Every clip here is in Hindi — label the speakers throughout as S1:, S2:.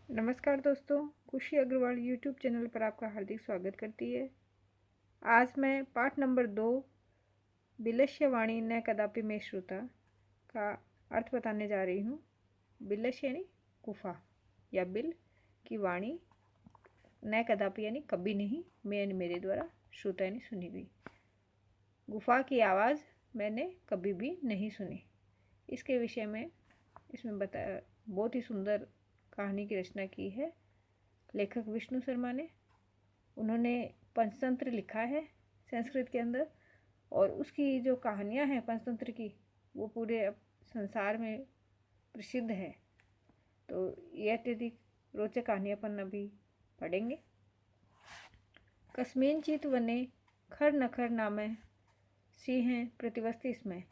S1: नमस्कार दोस्तों, खुशी अग्रवाल यूट्यूब चैनल पर आपका हार्दिक स्वागत करती है। आज मैं पाठ नंबर 2 बिलस्य वाणी न कदापि में श्रुता का अर्थ बताने जा रही हूँ। बिलस्य यानी गुफा या बिल की वाणी, न कदापि यानी कभी नहीं, मैं यानी मेरे द्वारा, श्रुता यानी सुनी गई। गुफा की आवाज़ मैंने कभी भी नहीं सुनी। इसके विषय में इसमें बताया, बहुत ही सुंदर कहानी की रचना की है लेखक विष्णु शर्मा ने। उन्होंने पंचतंत्र लिखा है संस्कृत के अंदर, और उसकी जो कहानियाँ हैं पंचतंत्र की, वो पूरे संसार में प्रसिद्ध है। तो ये अत्यधिक रोचक कहानी अपन अभी पढ़ेंगे। कस्मिंचित वने खर नखर नामे सिंह प्रतिवस्ति इसमें।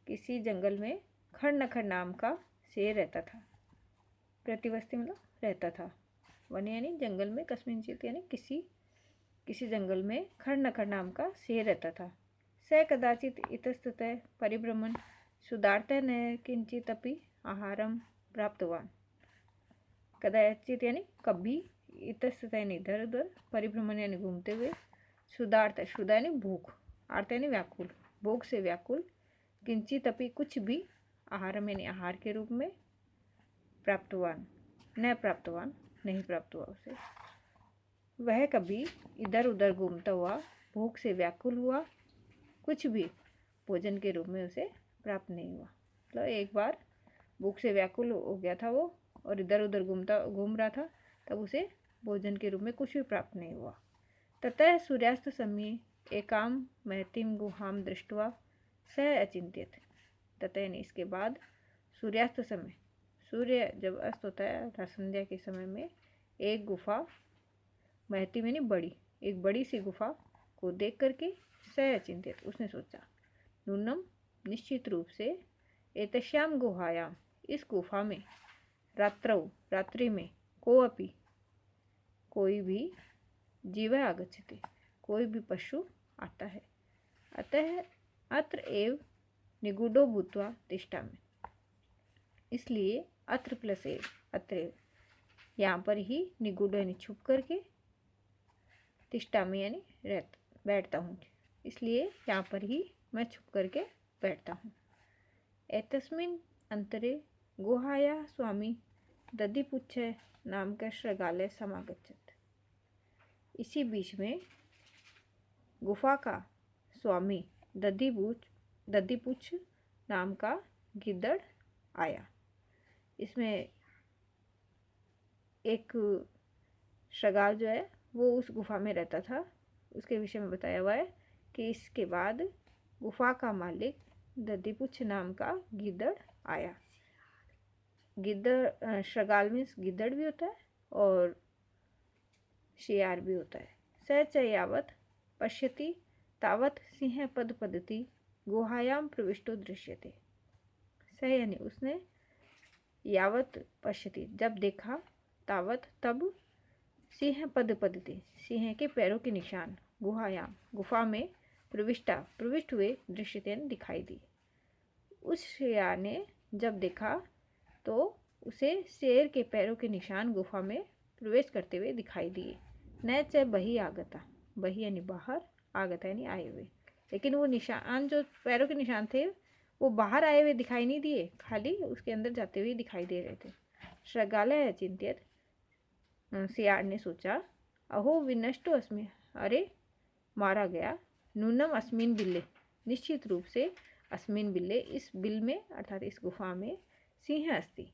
S1: किसी जंगल में खर नखर नाम का शेर रहता था। प्रतिवस्ती मतलब रहता था। वन यानी जंगल में, कस्मिंचित यानी किसी जंगल में खर नखर नाम का शेर रहता था। स कदाचित इतस्ततः परिभ्रमण सुदार्तः न किंचित अपि आहारम प्राप्तवान। कदाचित यानी कभी, इतस्ततः यानी इधर उधर, परिभ्रमण यानी घूमते हुए, सुदार्थ शुदा यानी भूख, आर्त यानी व्याकुल, भूख से व्याकुल, किंचित अपि कुछ भी, आहारम यानी आहार के रूप में, प्राप्तवान न प्राप्तवान नहीं प्राप्त हुआ उसे। वह कभी इधर उधर घूमता हुआ, भूख से व्याकुल हुआ, कुछ भी भोजन के रूप में उसे प्राप्त नहीं हुआ। मतलब एक बार भूख से व्याकुल हो गया था वो, और इधर उधर घूम रहा था, तब उसे भोजन के रूप में कुछ भी प्राप्त नहीं हुआ। ततः सूर्यास्त समय एकाम महतीम गुहाम दृष्ट्वा स अचिंत्यत। ततः यानी इसके बाद, सूर्यास्त समय, सूर्य जब अस्त होता है संध्या के समय में, एक गुफा, महती यानी बड़ी, एक बड़ी सी गुफा को देख करके स अचिंत्यत उसने सोचा, नूनम निश्चित रूप से, एतश्याम गुहायाम इस गुफा में, रात्रि में, कोअपि कोई भी, जीव आगच्छति कोई भी पशु आता है, अतः अत्र एव निगूढ़ो भूत्वा तिष्ठामि, इसलिए अत्र प्लस एव, अत्र यहाँ पर ही, निगूढ़ यानी छुप करके, तिष्ठामि यानी बैठता हूँ, इसलिए यहाँ पर ही मैं छुप करके बैठता हूँ। एतस्मिन् अंतरे गुहाया स्वामी दधिपुच्छ नाम का श्रृगालय समागच्छत। इसी बीच में गुफा का स्वामी दधिपुच्छ नाम का गिद्दड़ आया। इसमें एक श्रृगाल जो है वो उस गुफा में रहता था। उसके विषय में बताया हुआ है कि इसके बाद गुफा का मालिक दधिपुच्छ नाम का गिद्दड़ आया। गिद्दड़, श्रृगाल मीन्स गिद्दड़ भी होता है और शियार भी होता है। स च यावत पश्यति तावत सिंह पद पदति गुहायाम प्रविष्टो दृश्यते। स यानी उसने, यावत पश्यति जब देखा, तावत तब, सिंह पद पदति सिंह के पैरों के निशान, गुहायाम गुफा में, प्रविष्ट हुए, दृश्यते दिखाई दिए। उस शेर ने जब देखा तो उसे शेर के पैरों के निशान गुफा में प्रवेश करते हुए दिखाई दिए। न च बही आगता, बही यानी बाहर, आगता यानी आए हुए, लेकिन वो निशान, जो पैरों के निशान थे, वो बाहर आए हुए दिखाई नहीं दिए, खाली उसके अंदर जाते हुए दिखाई दे रहे थे। श्रृगालय अचिंत्यत, सियार ने सोचा, अहो विनष्टो अस्मि, अरे मारा गया, नूनम अस्मिन बिल्ले, निश्चित रूप से, अस्मिन बिल्ले इस बिल में, अर्थात इस गुफा में, सिंह अस्ति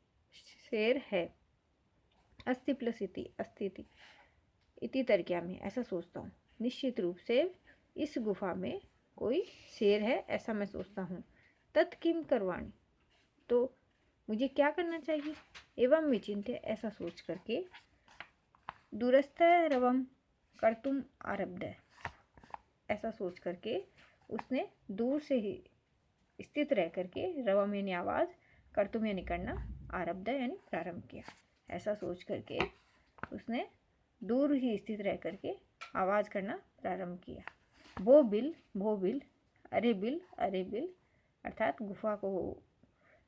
S1: शेर है, अस्ति प्लस इति अस्तिति इति तर्क्या में, ऐसा सोचता हूँ, निश्चित रूप से इस गुफा में कोई शेर है, ऐसा मैं सोचता हूँ। तत्किम करवाणी, तो मुझे क्या करना चाहिए। एवं विचिंत्य, ऐसा सोच करके, दूरस्थ रवम कर्तुम आरब्ध, ऐसा सोच करके उसने दूर से ही स्थित रह करके, रवम यानी आवाज़, कर्तुम यानी करना, आरब्ध यानी प्रारंभ किया। ऐसा सोच करके उसने दूर ही स्थित रह करके आवाज़ करना प्रारंभ किया। भो बिल, अरे बिल, अर्थात गुफा को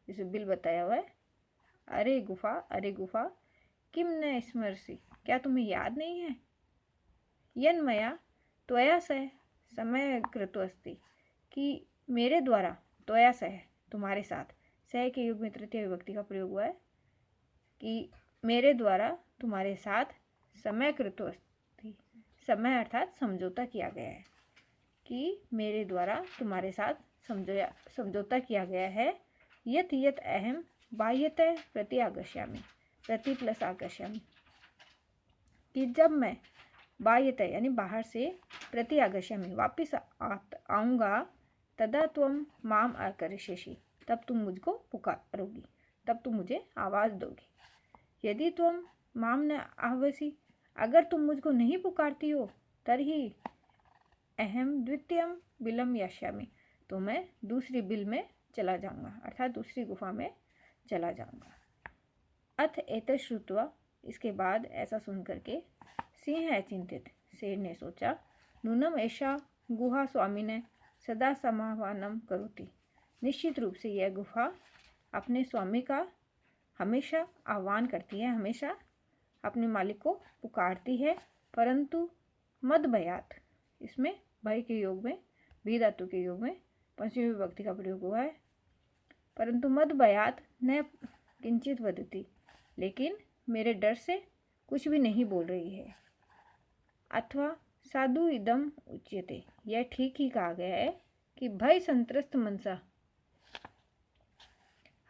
S1: जैसे बिल बताया हुआ है, अरे गुफा किम न स्मरसि, क्या तुम्हें याद नहीं है? यन्मया त्वया सह समय कृतोस्ति, कि मेरे द्वारा, त्वया सह तुम्हारे साथ, सह के युग में तृतीय विभक्ति का प्रयोग हुआ है कि मेरे द्वारा तुम्हारे साथ समय कृतोस्ति, समय अर्थात समझौता किया गया है, कि मेरे द्वारा तुम्हारे साथ समझौता किया गया है। यत यत अहम बाह्यतः प्रति आगश्यामि, प्रति प्लस आगश्यामि, कि जब मैं बाह्यतः यानी बाहर से प्रति आगश्यामि वापिस आऊँगा, तदा त्वम माम आकरिष्यसि, तब तुम मुझको पुकारोगी, तब तुम मुझे आवाज़ दोगी। यदि तुम माम न आह्वसि, अगर तुम मुझको नहीं पुकारती हो, तर्हि अहम द्वितीयम बिलम यास्यामि, तो मैं दूसरी बिल में चला जाऊंगा, अर्थात दूसरी गुफा में चला जाऊंगा। अथ एतत् श्रुत्वा, इसके बाद ऐसा सुन करके, सिंह अचिंतित, शेर ने सोचा, नूनम ऐसा गुहा स्वामिने सदा समाह्वानम करोति, निश्चित रूप से यह गुफा अपने स्वामी का हमेशा आह्वान करती है, हमेशा अपने मालिक को पुकारती है, परंतु मद भयात, इसमें भय के योग में, भी धातु के योग में पंचमी विभक्ति का प्रयोग हुआ है। परंतु मद भयात न किंचित वदति, लेकिन मेरे डर से कुछ भी नहीं बोल रही है। अथवा साधु इदम उच्यते, यह ठीक ही कहा गया है कि भय संत्रस्त मनसा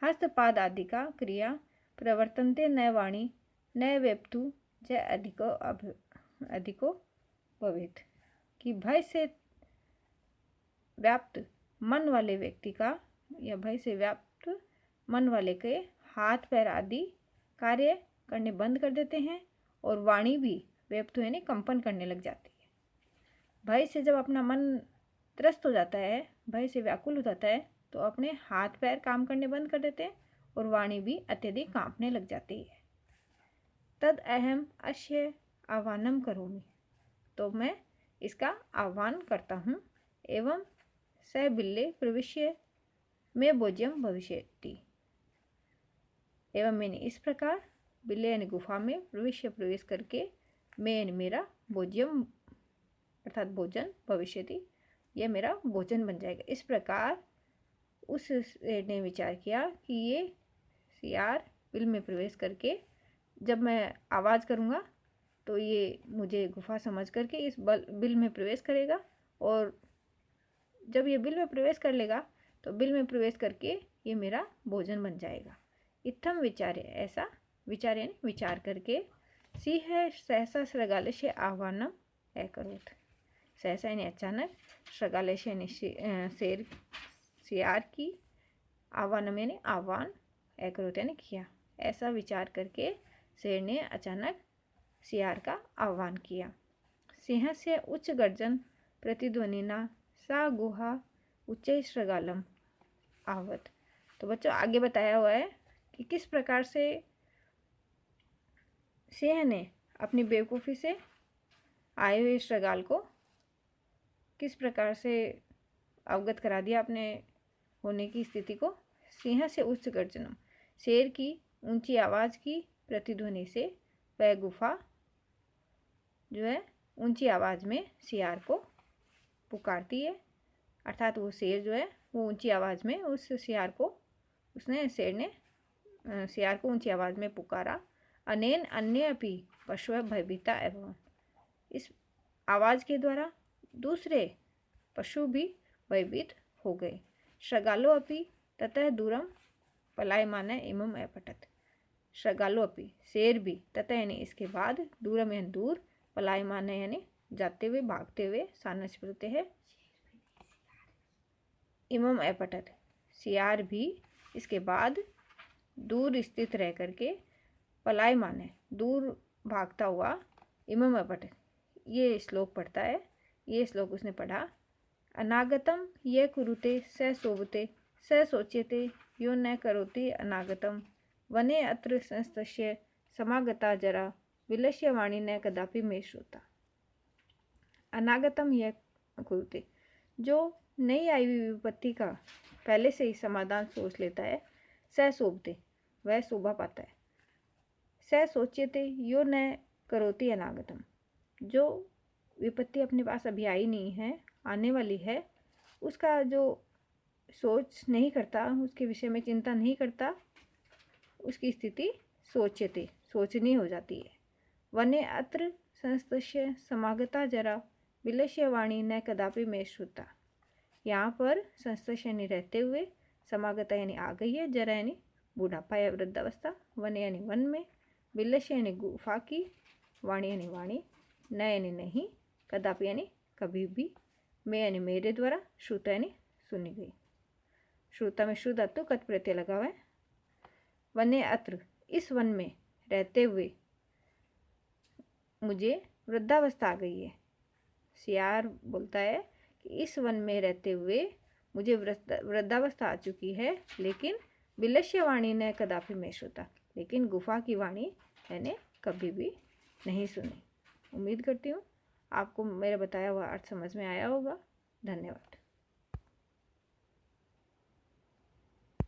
S1: हस्तपाद आदि का क्रिया प्रवर्तनते न वाणी न वेप्तु च अधिको भवेत, कि भय से व्याप्त मन वाले व्यक्ति का, या भय से व्याप्त मन वाले के हाथ पैर आदि कार्य करने बंद कर देते हैं, और वाणी भी व्यप्त यानी कंपन करने लग जाती है। भय से जब अपना मन त्रस्त हो जाता है, भय से व्याकुल हो जाता है, तो अपने हाथ पैर काम करने बंद कर देते हैं, और वाणी भी अत्यधिक कांपने लग जाती है। तद अहम अश्य आह्वानम करोमि, तो मैं इसका आह्वान करता हूँ। एवं स बिल्ले प्रविश्य में भोज्यम भविष्यति, एवं मैंने इस प्रकार बिल्ले यानी गुफा में प्रवेश करके मैं यानी मेरा भोज्यम अर्थात भोजन भविष्यति, यह मेरा भोजन बन जाएगा। इस प्रकार उस ने विचार किया कि ये सियार बिल में प्रवेश करके जब मैं आवाज़ करूँगा तो ये मुझे गुफा समझ करके इस बिल में प्रवेश करेगा, और जब ये बिल में प्रवेश कर लेगा तो बिल में प्रवेश करके ये मेरा भोजन बन जाएगा। इत्थम विचारे, ऐसा विचार यानी विचार करके, सिंह सहसा श्रगालस्य आह्वानम अकरोत्, सहसा यानी अचानक, श्रगालस्य यानी शेर सियार की, आह्वानम यानी आह्वान, अकरोत् यानी किया। ऐसा विचार करके शेर ने अचानक सियार का आह्वान किया। सिंहस्य उच्च गर्जन प्रतिध्वनिना सा गुहा उच्च श्रगालम आवत। तो बच्चों आगे बताया हुआ है कि किस प्रकार से सिंह ने अपनी बेवकूफ़ी से आए हुए श्रगाल को किस प्रकार से अवगत करा दिया अपने होने की स्थिति को। सिंह से उच्च गर्जनम, शेर की ऊंची आवाज़ की प्रतिध्वनि से वह गुफा जो है ऊंची आवाज़ में सियार को पुकारती है, अर्थात वो शेर जो है वो ऊंची आवाज़ में उस सियार को, शेर ने सियार को ऊंची आवाज़ में पुकारा। अनेन अन्य अपि पशु भयभीता एवं, इस आवाज़ के द्वारा दूसरे पशु भी भयभीत हो गए। श्रगालो अपि ततः दूरम पलायमान इमम अपठत, श्रगालो अपि शेर भी, ततः यानी इसके बाद, दूरम यानी दूर, पलायमान यानी जाते हुए भागते हुए, सानस प्रत्यय है, इमम अपठत सियार भी इसके बाद दूर स्थित रह करके, पलायमान है दूर भागता हुआ, इमम अपठत ये श्लोक पढ़ता है। ये श्लोक उसने पढ़ा। अनागतम ये कुरुते स शोभते स सोच्यते यो न करोति अनागतम वने अत्र संस्तस्य समागता जरा विलस्य वाणी न कदापि मे श्रोता। अनागतम यह कुरुते, जो नई आई हुई विपत्ति का पहले से ही समाधान सोच लेता है, स शोभते वह शोभा पाता है। स सोच्यते यो न करोति अनागतम, जो विपत्ति अपने पास अभी आई नहीं है, आने वाली है, उसका जो सोच नहीं करता, उसके विषय में चिंता नहीं करता, उसकी स्थिति सोच्यते, सोचनी हो जाती है। वने अत्र संस्तस्य समागता जरा विलस्य वाणी न कदापि में श्रुता। यहाँ पर संस्तस्य यानी रहते हुए, समागता यानी आ गई है, जरा यानी बुढ़ापा या वृद्धावस्था, वन यानी वन में, विलस्य यानी गुफा की, वाणी यानी वाणी, न यानी नहीं, कदापि यानी कभी भी, मैं यानी मेरे द्वारा, श्रुता यानी सुनी गई। श्रुता में शुद्ध धातु कत प्रत्यय लगा हुआ है। वने अत्र, इस वन में रहते हुए मुझे वृद्धावस्था आ गई है। सियार बोलता है कि इस वन में रहते हुए मुझे वृद्धावस्था आ चुकी है, लेकिन विलस्य वाणी ने कदापि में श्रुता, लेकिन गुफा की वाणी मैंने कभी भी नहीं सुनी। उम्मीद करती हूँ आपको मेरा बताया हुआ अर्थ समझ में आया होगा। धन्यवाद।